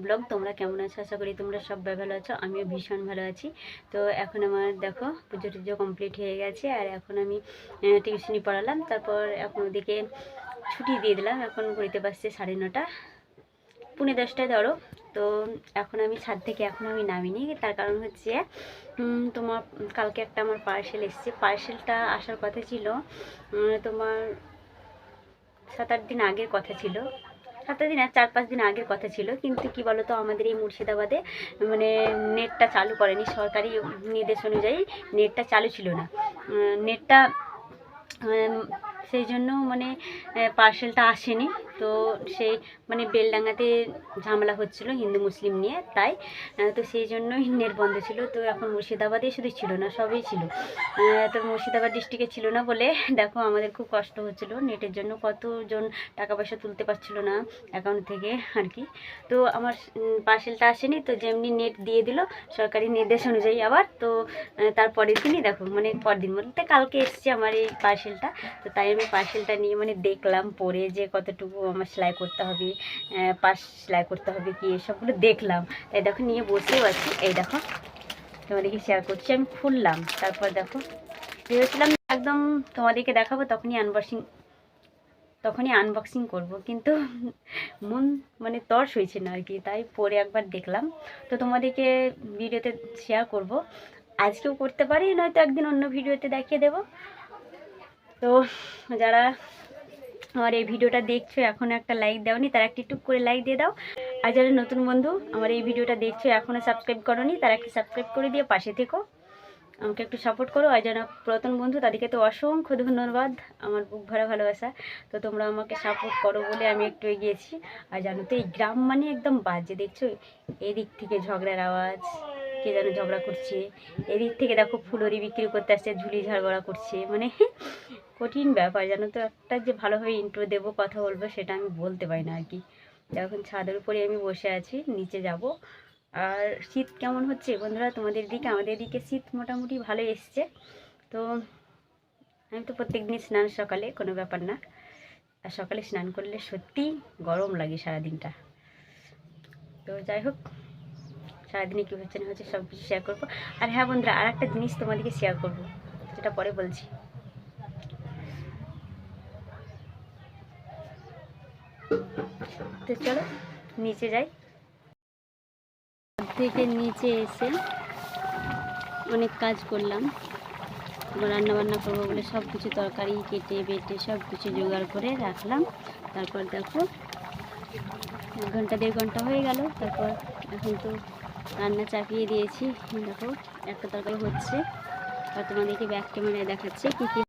Blog. তোমরা কেমন আছো? আশা করি তোমরা সবাই ভালো আছো। আমিও ভীষণ ভালো আছি। তো এখন আমার দেখো পুজো টুজো কমপ্লিট হয়ে গেছে, আর এখন আমি টিউশনি পড়ালাম, তারপর এখন ওদিকে ছুটি দিয়ে দিলাম। এখন ঘুরিতে পারছে 9:30, 9:30 ধরো। তো এখন আমি ছাদ থেকে এখন আমি নামিনি, তার কারণ হচ্ছে তোমার কালকে একটা আমার পার্সেল এসছে। পার্সেলটা আসার কথা ছিল তোমার 7-8 দিন আগের কথা ছিল। 7 দিন আর 4-5 দিন আগের কথা ছিল, কিন্তু কি বলতো আমাদের এই মুর্শিদাবাদে মানে নেটটা চালু করেনি, সরকারি নির্দেশ অনুযায়ী নেটটা চালু ছিল না। নেটটা সেই জন্য মানে পার্সেলটা আসেনি। তো সেই মানে বেলডাঙ্গাতে ঝামেলা হচ্ছিল হিন্দু মুসলিম নিয়ে, তাই তো সেই জন্যই নেট বন্ধ ছিল। তো এখন মুর্শিদাবাদে শুধু ছিল না, সবই ছিল। তো মুর্শিদাবাদ ডিস্ট্রিক্টে ছিল না বলে দেখো আমাদের খুব কষ্ট হচ্ছিল নেটের জন্য। কতজন টাকা পয়সা তুলতে পারছিল না অ্যাকাউন্ট থেকে আর কি। তো আমার পার্সেলটা আসেনি, তো যেমনি নেট দিয়ে দিল সরকারি নির্দেশ অনুযায়ী আবার। তো তারপরের দিনই দেখো মানে পরদিন বলতে কালকে এসছে আমার এই পার্সেলটা। তো তাই আমি পার্সেলটা নিয়ে মানে দেখলাম পরে যে কতটুকু আমার সেলাই করতে হবে, পাশ সেলাই করতে হবে কি, এসবগুলো দেখলাম। তাই দেখো নিয়ে বসেও আছি। এই দেখো তোমাদেরকে শেয়ার করছি। আমি খুললাম, তারপর দেখো ভেবেছিলাম একদম তোমাদেরকে দেখাবো, তখনই আনবক্সিং করব, কিন্তু মন মানে তর্স হয়েছে না আর কি, তাই পরে একবার দেখলাম। তো তোমাদেরকে ভিডিওতে শেয়ার করব, আজকেও করতে পারি, নয়তো একদিন অন্য ভিডিওতে দেখিয়ে দেব। তো যারা আমার এই ভিডিওটা দেখছো এখনও একটা লাইক দাওনি, তারা একটু টুক করে লাইক দিয়ে দাও। আর যারা নতুন বন্ধু আমার এই ভিডিওটা দেখছো এখনও সাবস্ক্রাইব করোনি, তারা একটু সাবস্ক্রাইব করে দিয়ে পাশে থেকো, আমাকে একটু সাপোর্ট করো। আর যারা পুরাতন বন্ধু তাদেরকে তো অসংখ্য ধন্যবাদ, আমার বুক ভরা ভালোবাসা। তো তোমরা আমাকে সাপোর্ট করো বলে আমি একটু এগিয়েছি। আর জানো তো এই গ্রাম মানে একদম বাজে, দেখছো এদিক থেকে ঝগড়ার আওয়াজ, কে যেন ঝগড়া করছে, এদিক থেকে দেখো ফুলরি বিক্রি করতে আসছে, ঝুলি ঝাড়গড়া করছে, মানে কঠিন ব্যাপার জানো তো। একটা যে ভালোভাবে ইন্ট্রো দেবো, কথা বলবো, সেটা আমি বলতে পারি না আর কি। এখন ছাদের উপরে আমি বসে আছি, নিচে যাব। আর শীত কেমন হচ্ছে বন্ধুরা তোমাদের দিকে? আমাদের দিকে শীত মোটামুটি ভালো এসছে। তো আমি তো প্রত্যেক দিন স্নান সকালে, কোনো ব্যাপার না। আর সকালে স্নান করলে সত্যি গরম লাগে সারাদিনটা। তো যাই হোক, সারাদিনে কী হচ্ছে না হচ্ছে সব কিছু শেয়ার করবো। আর হ্যাঁ বন্ধুরা, আর একটা জিনিস তোমাদেরকে শেয়ার করবো, যেটা পরে বলছি। তো চলো নিচে যাই। থেকে নিচে এসে অনেক কাজ করলাম, রান্না বান্না করবো বলে সব কিছু তরকারি কেটে বেটে সব কিছু জোগাড় করে রাখলাম। তারপর দেখো 1-1.5 ঘন্টা হয়ে গেল। তারপর এখন তো রান্না চাপিয়ে দিয়েছি। দেখো একটা তরকারি হচ্ছে, আর তোমাদেরকে ব্যাক ক্যামেরায় দেখাচ্ছে কী কী।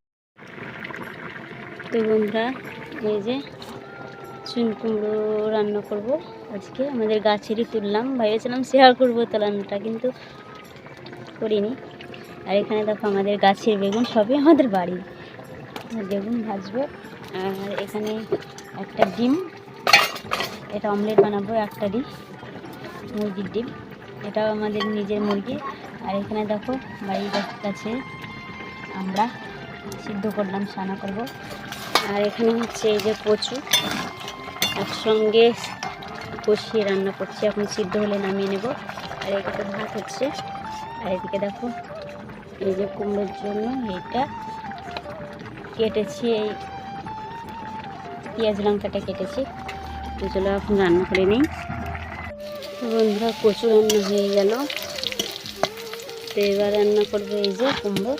তো বন্ধুরা এই যে চুন কুমড়ো রান্না করব আজকে, আমাদের গাছেরই তুললাম, ভেবেছিলাম শেয়ার করবো তো রান্নাটা, কিন্তু করিনি। আর এখানে দেখো আমাদের গাছের বেগুন, সবই আমাদের বাড়ি, বেগুন ভাজবো। আর এখানে একটা ডিম, এটা অমলেট বানাবো, একটা ডিম মুরগির ডিম, এটাও আমাদের নিজের মুরগি। আর এখানে দেখো বাড়ির কাছে আমরা সিদ্ধ করলাম, সানা করব। আর এখানে হচ্ছে এই যে কচু একসঙ্গে কষিয়ে রান্না করছি, এখন সিদ্ধ হলে নামিয়ে নেব। আর এদিকে ভাত হচ্ছে। আর এদিকে দেখো এই যে কুমড়োর জন্য এইটা কেটেছি, এই পেঁয়াজ লঙ্কাটা কেটেছি। তো চলো এখন রান্না করে নিই। বন্ধুরা কচু রান্না হয়ে গেল, তো এবার রান্না করবো এই যে কুমড়ো।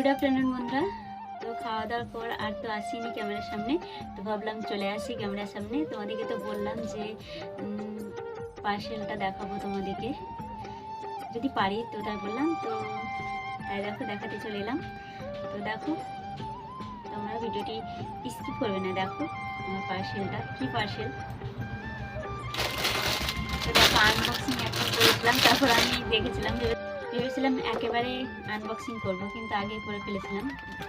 গুড আফটারনুন বন্ধুরা। তো খাওয়া দাওয়ার পর আর তো আসিনি ক্যামেরার সামনে, তো ভাবলাম চলে আসি ক্যামেরার সামনে। তোমাদেরকে তো বললাম যে পার্সেলটা দেখাবো তোমাদেরকে যদি পারি, তো তাই বললাম। তো তাই দেখো দেখাতে চলে এলাম। তো দেখো তোমরা ভিডিওটি স্কিপ করবে না, দেখো আমার পার্সেলটা কী পার্সেল। তো দেখো আনবক্সিং এখন করেছিলাম, তারপর আমি দেখেছিলাম ভেবেছিলাম একেবারে আনবক্সিং করব, কিন্তু আগে করে ফেলেছিলাম,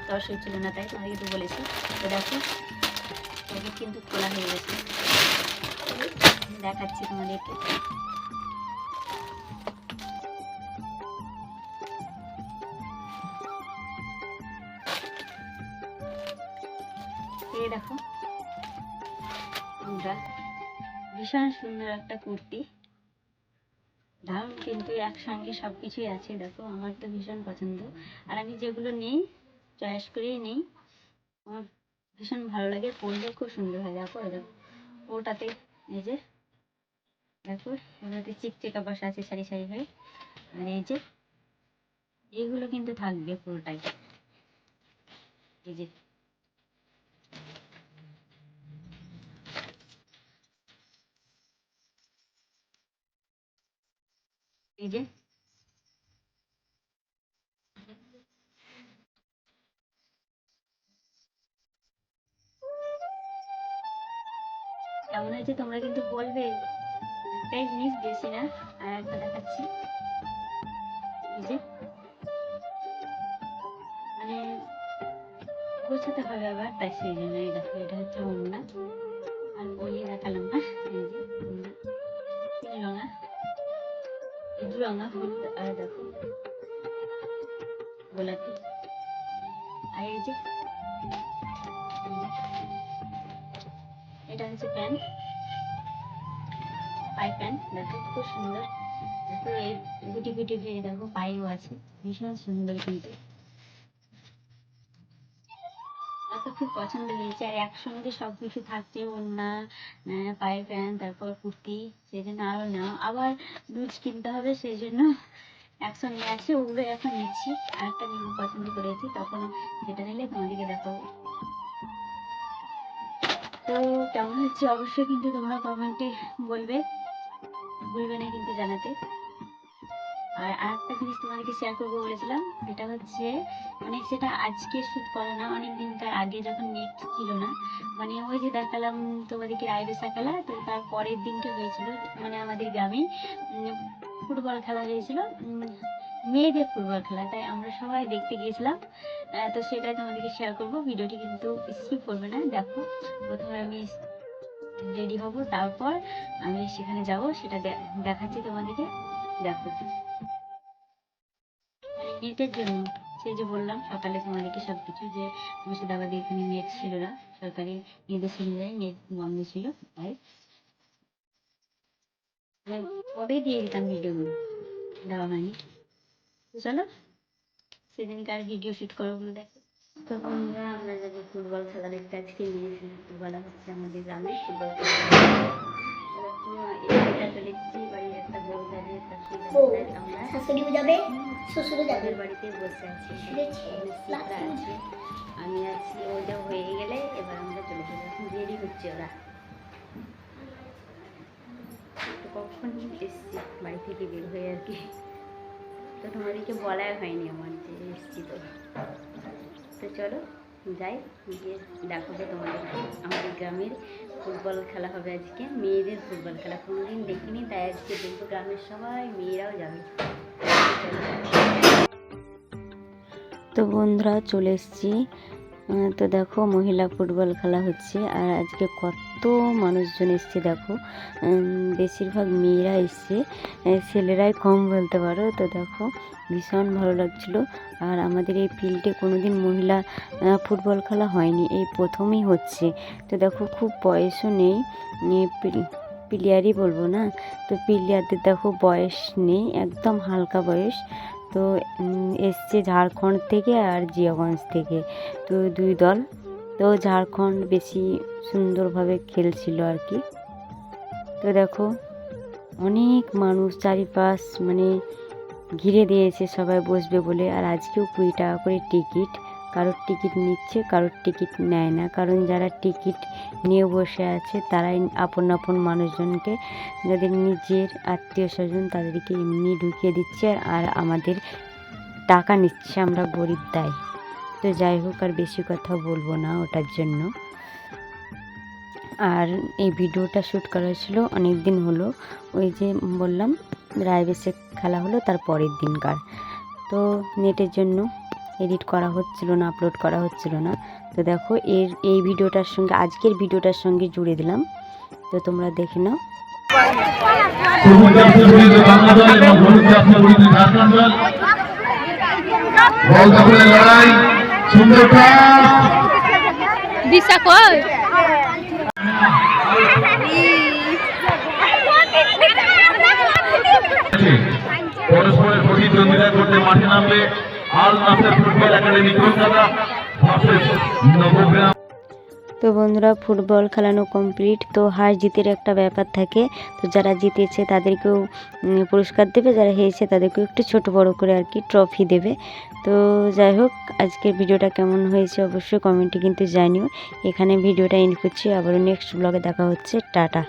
তর্স হচ্ছিল না, তাই তোমাদেরকে তো বলেছি। তো দেখো প্যাকেট কিন্তু খোলা হয়ে গেছে, দেখাচ্ছি তোমাদেরকে। এই দেখো ভীষণ সুন্দর একটা কুর্তি, দারুণ, কিন্তু একসঙ্গে সব কিছুই আছে। দেখো আমার তো ভীষণ পছন্দ, আর আমি যেগুলো নেই চয়েস করেই নেই, আমার ভীষণ ভালো লাগে, পরলে খুব সুন্দর হয়। দেখো দেখো ওটাতে এই যে দেখো ওটাতে চিকচিকা বসা আছে সারি সারি হয়ে, আর এই যে এগুলো কিন্তু থাকবে পুরোটাই, এই যে এই যে কেমন হয়েছে তোমরা কিন্তু বলবে। একটাই জিনিস, বেশি না। আর একটা দেখাচ্ছি, এই যে মানে গোছাতে হবে আবার, তাই সেই জন্য এই দেখো এটা হচ্ছে ওড়না। আর বলিয়ে দেখালাম না, এই যে তিন রঙা, দু রঙা, হলুদ আর দেখো গোলাপি। আর এই যে এটা হচ্ছে প্যান্ট, পাই প্যান্ট, দেখো খুব সুন্দর। দেখো এই গুটি গুটি হয়ে দেখো পায়েও আছে, ভীষণ সুন্দর কিন্তু, তো খুব পছন্দ হয়েছে। আর একসঙ্গে সব কিছু থাকছে, ওড়না, পায়ের প্যান্ট, তারপর কুর্তি, সেই জন্য আরও নেওয়া, আবার লুজ কিনতে হবে, সেই জন্য একসঙ্গে আছে, ওগুলো এখন নিচ্ছি। আর একটা নিয়ে পছন্দ করেছি, তখন যেটা নিলে তোমাদেরকে দেখাবো। তো কেমন হচ্ছে অবশ্যই কিন্তু তোমরা কমেন্টে বলবে, ভুলবে না কিন্তু জানাতে। আর আরেকটা জিনিস তোমাদেরকে শেয়ার করবো বলেছিলাম, সেটা হচ্ছে মানে সেটা আজকে শ্যুট করা না, অনেক দিনকার আগে যখন নেট ছিল না, মানে ওই যে দেখালাম তোমাদেরকে রায়বেসা খেলা, তো তার পরের দিনকে হয়েছিল মানে আমাদের গ্রামে ফুটবল খেলা হয়েছিল, মেয়েদের ফুটবল খেলা, তাই আমরা সবাই দেখতে গিয়েছিলাম। তো সেটাই তোমাদেরকে শেয়ার করবো, ভিডিওটি কিন্তু স্কিপ করবে না। দেখো প্রথমে আমি রেডি হব, তারপর আমি সেখানে যাব, সেটা দেখাচ্ছি তোমাদেরকে। দেখো নেটের জন্য, সেই যে বললাম সকালে তোমাদেরকে সব কিছু, যে মুর্শিদাবাদে এখানে নেট ছিল না, সরকারি নির্দেশ অনুযায়ী নেট বন্ধ ছিল, তাই কবে দিয়ে দিতাম, ভিডিওগুলো দেওয়া হয়নি। চলো সেদিনকার ভিডিও শুট করো বলে দেখো। তো বন্ধুরা আমরা যাবো ফুটবল খেলা দেখতে, আজকে মেয়ে ফুটবল হচ্ছে আমাদের গ্রামে ফুটবল খেলা। শাশুড়িও যাবে, শ্বশুরও যাবে, বাড়িতে বসে আছি, আছে, আমি আছি, ওইটা হয়ে গেলে এবার আমরা চলে যাবো। এখন রেডি হচ্ছে ওরা, কখন এসছি বাড়ি থেকে বের হয়ে আর কি, তো তোমাদেরকে বলাই হয়নি আমার যে এসছি। তো চলো যাই, গিয়ে দেখাবো তোমাদেরকে। আমাদের গ্রামের ফুটবল খেলা হবে আজকে, মেয়েদের ফুটবল খেলা, কোনোদিন দেখিনি, তাই আজকে দেখবো, গ্রামের সবাই মেয়েরাও যাবে। তো বন্ধুরা চলে এসেছি, তো দেখো মহিলা ফুটবল খেলা হচ্ছে, আর আজকে কত মানুষজন এসছে দেখো, বেশিরভাগ মেয়েরা এসছে, ছেলেরাই কম বলতে পারো। তো দেখো ভীষণ ভালো লাগছিলো, আর আমাদের এই ফিল্ডে কোনোদিন মহিলা ফুটবল খেলা হয়নি, এই প্রথমই হচ্ছে। তো দেখো খুব বয়সও নেই, প্লেয়ারই বলবো না, তো প্লেয়ারদের দেখো বয়স নেই, একদম হালকা বয়স। তো এসছে ঝাড়খণ্ড থেকে আর জিয়াগঞ্জ থেকে, তো দুই দল। তো ঝাড়খণ্ড বেশি সুন্দরভাবে খেলছিল আর কি। তো দেখো অনেক মানুষ চারিপাশ, মানে ঘিরে দিয়েছে সবাই বসবে বলে। আর আজকেও 20 টাকা করে টিকিট, কারোর টিকিট নিচ্ছে, কারোর টিকিট নেয় না, কারণ যারা টিকিট নিয়ে বসে আছে তারাই আপন আপন মানুষজনকে, যাদের নিজের আত্মীয় স্বজন তাদেরকে এমনি ঢুকিয়ে দিচ্ছে, আর আমাদের টাকা নিচ্ছে, আমরা গরিব তাই। তো যাই হোক, আর বেশি কথা বলবো না ওটার জন্য। আর এই ভিডিওটা শ্যুট করা হয়েছিল অনেক দিন হলো, ওই যে বললাম রায়বেসে খেলা হলো তার পরের দিনকার। তো নেটের জন্য এডিট করা হচ্ছিল না, আপলোড করা হচ্ছিল না। তো দেখো এই ভিডিওটার সঙ্গে আজকের ভিডিওটার সঙ্গে জুড়ে দিলাম, তো তোমরা দেখে নাও। দিশা কই পরস্পরের প্রতিদ্বন্দ্বিতা করতে মাঠে নামবে Al Naser football academy Kolkata versus Nabagram. তো বন্ধুরা, ফুটবল খেলানো কমপ্লিট। তো হার জিতের একটা ব্যাপার থাকে, তো যারা জিতেছে তাদেরকেও পুরস্কার দেবে, যারা হেরেছে তাদেরকেও একটু ছোট বড় করে আর কি ট্রফি দেবে। তো যাই হোক, আজকের ভিডিওটা কেমন হয়েছে অবশ্যই কমেন্টে কিন্তু জানিও। এখানে ভিডিওটা এন্ড করছি, আবারও নেক্সট ব্লগে দেখা হচ্ছে। টাটা।